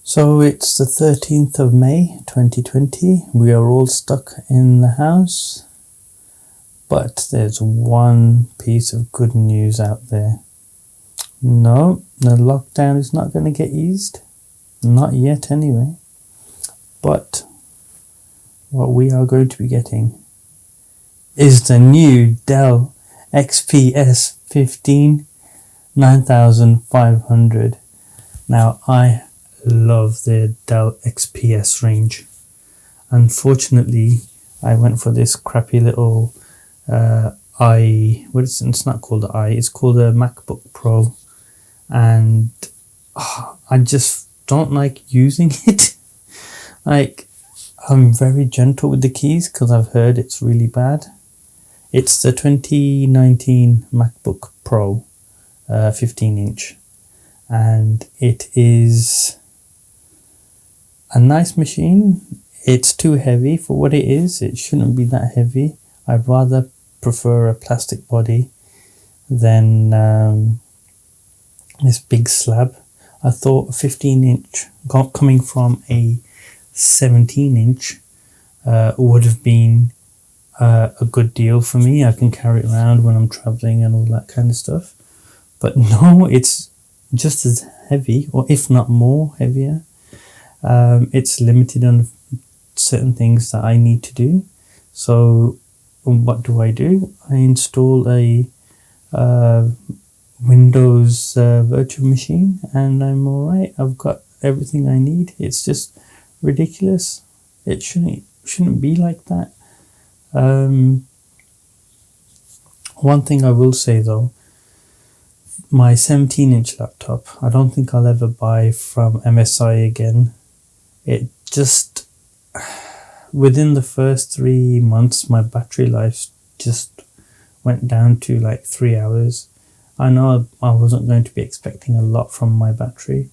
So it's the 13th of May 2020. We are all stuck in the house, but there's one piece of good news out there. No, the lockdown is not going to get eased. Not yet anyway. But what we are going to be getting is the new Dell XPS 15 9500. Now I love the Dell XPS range. Unfortunately, I went for this crappy little it's not called the it's called a MacBook Pro, and I just don't like using it. Like, I'm very gentle with the keys because I've heard it's really bad. It's the 2019 MacBook Pro 15-inch, and it is a nice machine. It's too heavy for what it is. It shouldn't be that heavy. I'd rather prefer a plastic body than this big slab. I thought a 15-inch coming from a 17-inch would have been a good deal for me. I can carry it around when I'm traveling and all that kind of stuff. But no, it's just as heavy, or if not more heavier. It's limited on certain things that I need to do. So what do? I install a Windows virtual machine, and I'm alright. I've got everything I need. It's just ridiculous. It shouldn't be like that. One thing I will say though, my 17-inch laptop, I don't think I'll ever buy from MSI again. It just, within the first 3 months, my battery life just went down to like 3 hours. I know I wasn't going to be expecting a lot from my battery,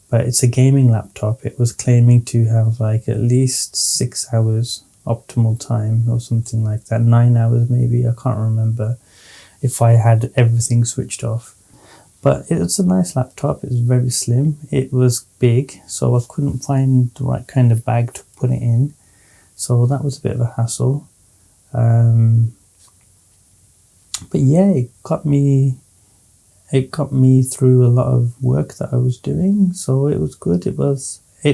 but it's a gaming laptop. It was claiming to have like at least 6 hours optimal time or something like that. 9 hours maybe, I can't remember if I had everything switched off. But it's a nice laptop. It's very slim. It was big, so I couldn't find the right kind of bag to put it in. So that was a bit of a hassle. But yeah, it got me through a lot of work that I was doing. So it was good. It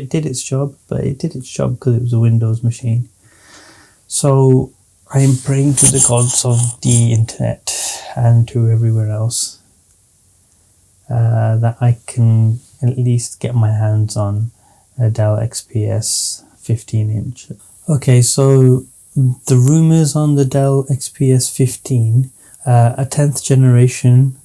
did its job, but it did its job because it was a Windows machine. So I am praying to the gods of the internet and to everywhere else that I can at least get my hands on a Dell XPS 15-inch. Okay, so the rumors on the Dell XPS 15, a 10th generation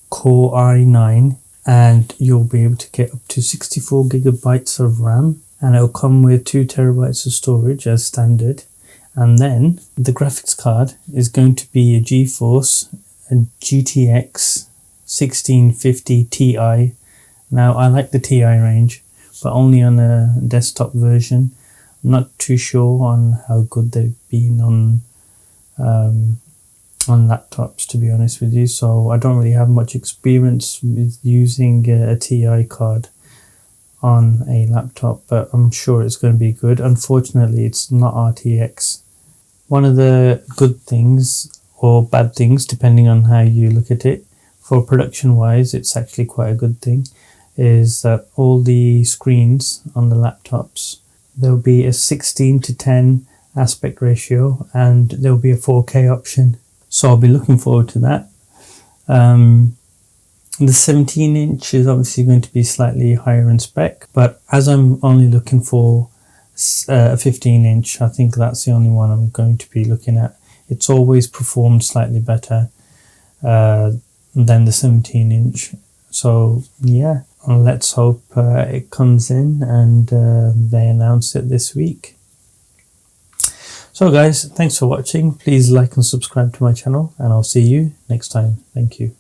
Core i9, and you'll be able to get up to 64 gigabytes of RAM, and it'll come with 2 terabytes of storage as standard. And then the graphics card is going to be a GeForce GTX 1650 Ti. Now I like the Ti range, but only on a desktop version. I'm not too sure on how good they've been on laptops, to be honest with you. So I don't really have much experience with using a Ti card on a laptop, but I'm sure it's going to be good. Unfortunately, it's not RTX. One of the good things, or bad things, depending on how you look at it, for production wise, it's actually quite a good thing, is that all the screens on the laptops, there'll be a 16:10 aspect ratio, and there'll be a 4K option. So I'll be looking forward to that. The 17-inch is obviously going to be slightly higher in spec, but as I'm only looking for a 15-inch, I think that's the only one I'm going to be looking at. It's always performed slightly better than the 17-inch. So yeah, let's hope it comes in and they announce it this week. So guys, thanks for watching. Please like and subscribe to my channel, and I'll see you next time. Thank you.